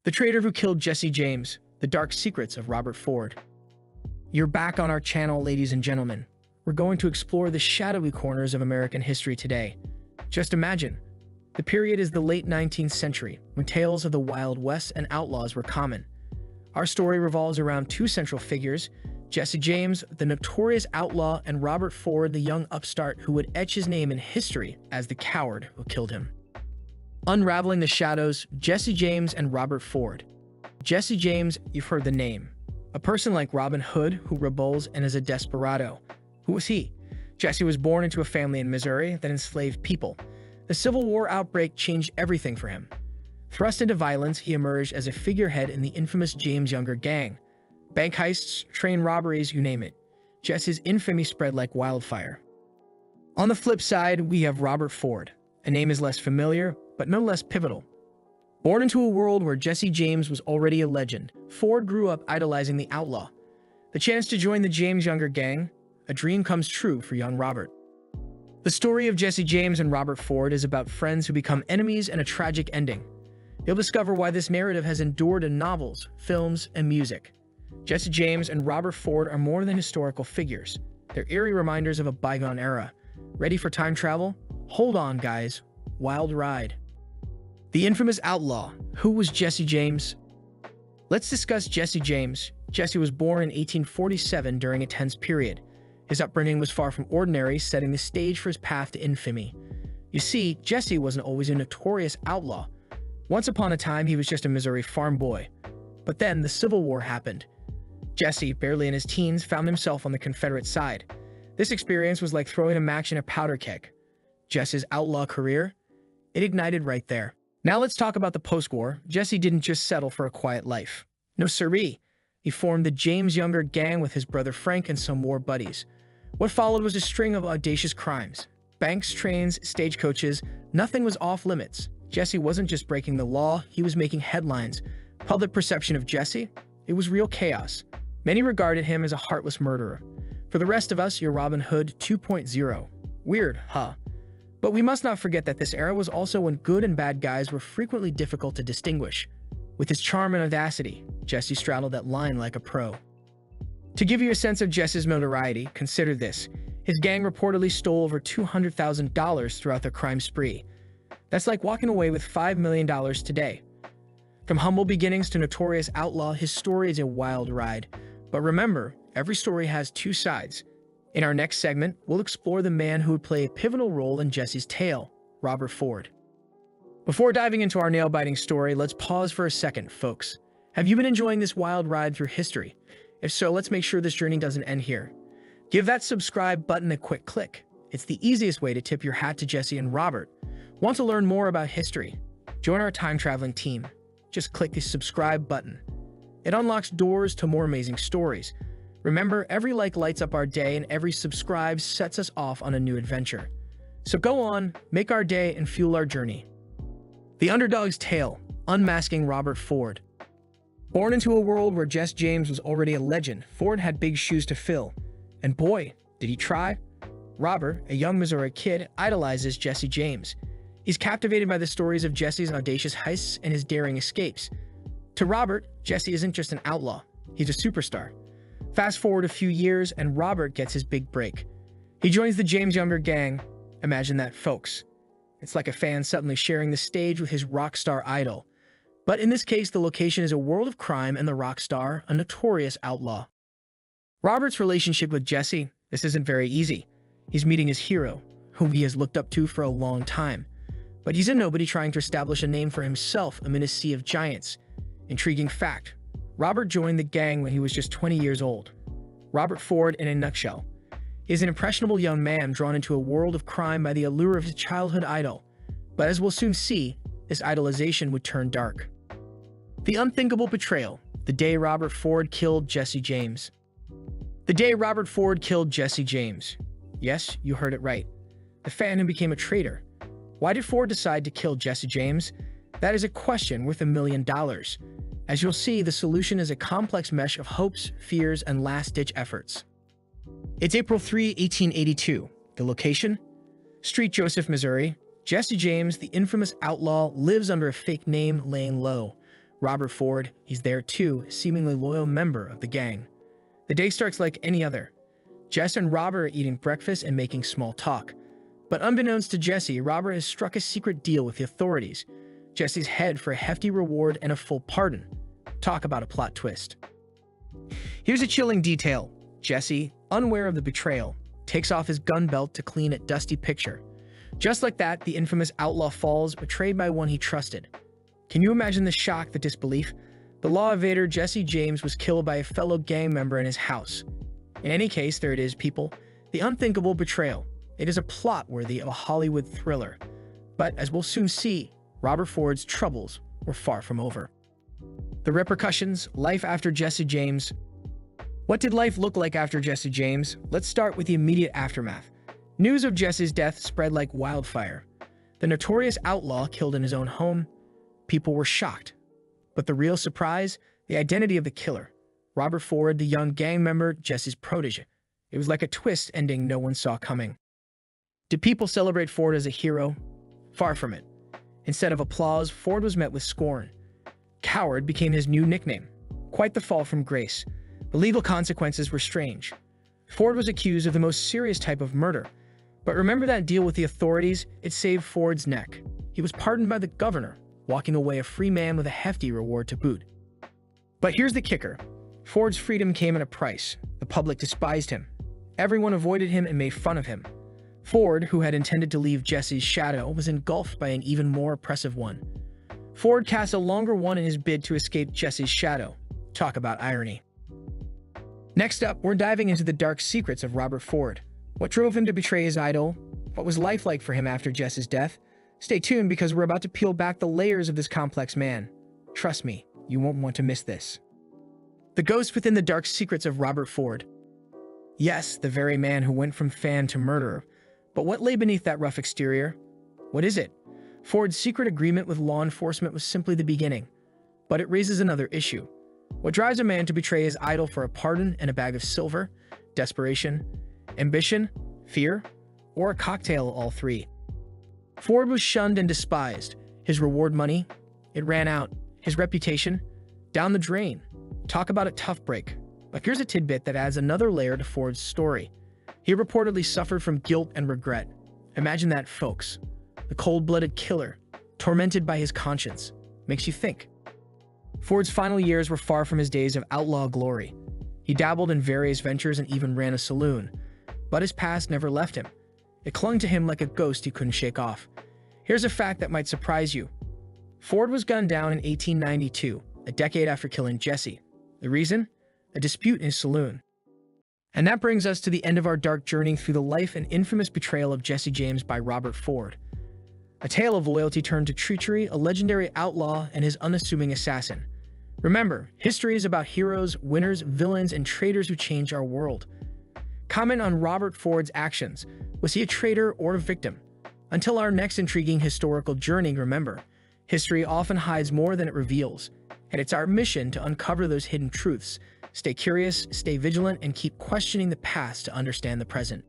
The traitor who killed Jesse James, the dark secrets of Robert Ford. You're back on our channel, ladies and gentlemen. We're going to explore the shadowy corners of American history today. Just imagine, the period is the late 19th century, when tales of the Wild West and outlaws were common. Our story revolves around two central figures, Jesse James, the notorious outlaw, and Robert Ford, the young upstart who would etch his name in history as the coward who killed him. Unraveling the shadows, Jesse James and Robert Ford. Jesse James, you've heard the name. A person like Robin Hood who rebels and is a desperado. Who was he? Jesse was born into a family in Missouri that enslaved people. The Civil War outbreak changed everything for him. Thrust into violence, he emerged as a figurehead in the infamous James Younger gang. Bank heists, train robberies, you name it. Jesse's infamy spread like wildfire. On the flip side, we have Robert Ford. A name is less familiar, but no less pivotal. Born into a world where Jesse James was already a legend, Ford grew up idolizing the outlaw. The chance to join the James Younger gang, a dream comes true for young Robert. The story of Jesse James and Robert Ford is about friends who become enemies and a tragic ending. You'll discover why this narrative has endured in novels, films, and music. Jesse James and Robert Ford are more than historical figures. They're eerie reminders of a bygone era. Ready for time travel? Hold on, guys. Wild ride. The infamous outlaw. Who was Jesse James? Let's discuss Jesse James. Jesse was born in 1847 during a tense period. His upbringing was far from ordinary, setting the stage for his path to infamy. You see, Jesse wasn't always a notorious outlaw. Once upon a time, he was just a Missouri farm boy. But then the Civil War happened. Jesse, barely in his teens, found himself on the Confederate side. This experience was like throwing a match in a powder keg. Jesse's outlaw career? It ignited right there. Now let's talk about the post-war. Jesse didn't just settle for a quiet life. No siree. He formed the James Younger gang with his brother Frank and some war buddies. What followed was a string of audacious crimes. Banks, trains, stagecoaches, nothing was off limits. Jesse wasn't just breaking the law, he was making headlines. Public perception of Jesse? It was real chaos. Many regarded him as a heartless murderer. For the rest of us, you're Robin Hood 2.0. Weird, huh? But we must not forget that this era was also when good and bad guys were frequently difficult to distinguish. With his charm and audacity, Jesse straddled that line like a pro. To give you a sense of Jesse's notoriety, consider this. His gang reportedly stole over $200,000 throughout their crime spree. That's like walking away with $5 million today. From humble beginnings to notorious outlaw, his story is a wild ride. But remember, every story has two sides. In our next segment, we'll explore the man who would play a pivotal role in Jesse's tale, Robert Ford. Before diving into our nail-biting story, let's pause for a second, folks. Have you been enjoying this wild ride through history? If so, let's make sure this journey doesn't end here. Give that subscribe button a quick click. It's the easiest way to tip your hat to Jesse and Robert. Want to learn more about history? Join our time-traveling team. Just click the subscribe button. It unlocks doors to more amazing stories. Remember, every like lights up our day and every subscribe sets us off on a new adventure. So go on, make our day and fuel our journey. The Underdog's Tale, Unmasking Robert Ford. Born into a world where Jesse James was already a legend, Ford had big shoes to fill. And boy, did he try. Robert, a young Missouri kid, idolizes Jesse James. He's captivated by the stories of Jesse's audacious heists and his daring escapes. To Robert, Jesse isn't just an outlaw, he's a superstar. Fast forward a few years and Robert gets his big break. He joins the James Younger gang. Imagine that, folks. It's like a fan suddenly sharing the stage with his rock star idol. But in this case, the location is a world of crime and the rock star, a notorious outlaw. Robert's relationship with Jesse, this isn't very easy. He's meeting his hero, whom he has looked up to for a long time. But he's a nobody trying to establish a name for himself amid a sea of giants. Intriguing fact, Robert joined the gang when he was just 20 years old. Robert Ford, in a nutshell, is an impressionable young man drawn into a world of crime by the allure of his childhood idol. But as we'll soon see, this idolization would turn dark. The unthinkable betrayal, the day Robert Ford killed Jesse James. The day Robert Ford killed Jesse James. Yes, you heard it right. The fan who became a traitor. Why did Ford decide to kill Jesse James? That is a question worth $1 million. As you'll see, the solution is a complex mesh of hopes, fears, and last-ditch efforts. It's April 3, 1882. The location? Street Joseph, Missouri. Jesse James, the infamous outlaw, lives under a fake name, laying low. Robert Ford, he's there too, a seemingly loyal member of the gang. The day starts like any other. Jess and Robert are eating breakfast and making small talk. But unbeknownst to Jesse, Robert has struck a secret deal with the authorities. Jesse's head for a hefty reward and a full pardon. Talk about a plot twist. Here's a chilling detail. Jesse, unaware of the betrayal, takes off his gun belt to clean a dusty picture. Just like that, the infamous outlaw falls, betrayed by one he trusted. Can you imagine the shock, the disbelief? The law evader Jesse James was killed by a fellow gang member in his house. In any case, there it is, people. The unthinkable betrayal. It is a plot worthy of a Hollywood thriller. But as we'll soon see, Robert Ford's troubles were far from over. The repercussions, life after Jesse James. What did life look like after Jesse James? Let's start with the immediate aftermath. News of Jesse's death spread like wildfire. The notorious outlaw killed in his own home. People were shocked. But the real surprise, the identity of the killer. Robert Ford, the young gang member, Jesse's protege. It was like a twist ending no one saw coming. Did people celebrate Ford as a hero? Far from it. Instead of applause, Ford was met with scorn. Coward became his new nickname. Quite the fall from grace. The legal consequences were strange. Ford was accused of the most serious type of murder. But remember that deal with the authorities? It saved Ford's neck. He was pardoned by the governor, walking away a free man with a hefty reward to boot. But here's the kicker. Ford's freedom came at a price. The public despised him. Everyone avoided him and made fun of him. Ford, who had intended to leave Jesse's shadow, was engulfed by an even more oppressive one. Ford cast a longer one in his bid to escape Jesse's shadow. Talk about irony. Next up, we're diving into the dark secrets of Robert Ford. What drove him to betray his idol? What was life like for him after Jesse's death? Stay tuned because we're about to peel back the layers of this complex man. Trust me, you won't want to miss this. The ghost within the dark secrets of Robert Ford. Yes, the very man who went from fan to murderer. But what lay beneath that rough exterior? What is it? Ford's secret agreement with law enforcement was simply the beginning. But it raises another issue. What drives a man to betray his idol for a pardon and a bag of silver? Desperation? Ambition? Fear? Or a cocktail of all three? Ford was shunned and despised. His reward money? It ran out. His reputation? Down the drain. Talk about a tough break. But here's a tidbit that adds another layer to Ford's story. He reportedly suffered from guilt and regret. Imagine that, folks. The cold-blooded killer, tormented by his conscience. Makes you think. Ford's final years were far from his days of outlaw glory. He dabbled in various ventures and even ran a saloon. But his past never left him. It clung to him like a ghost he couldn't shake off. Here's a fact that might surprise you. Ford was gunned down in 1892, a decade after killing Jesse. The reason? A dispute in his saloon. And that brings us to the end of our dark journey through the life and infamous betrayal of Jesse James by Robert Ford. A tale of loyalty turned to treachery, a legendary outlaw, and his unassuming assassin. Remember, history is about heroes, winners, villains, and traitors who change our world. Comment on Robert Ford's actions. Was he a traitor or a victim? Until our next intriguing historical journey, remember, history often hides more than it reveals, and it's our mission to uncover those hidden truths. Stay curious, stay vigilant, and keep questioning the past to understand the present.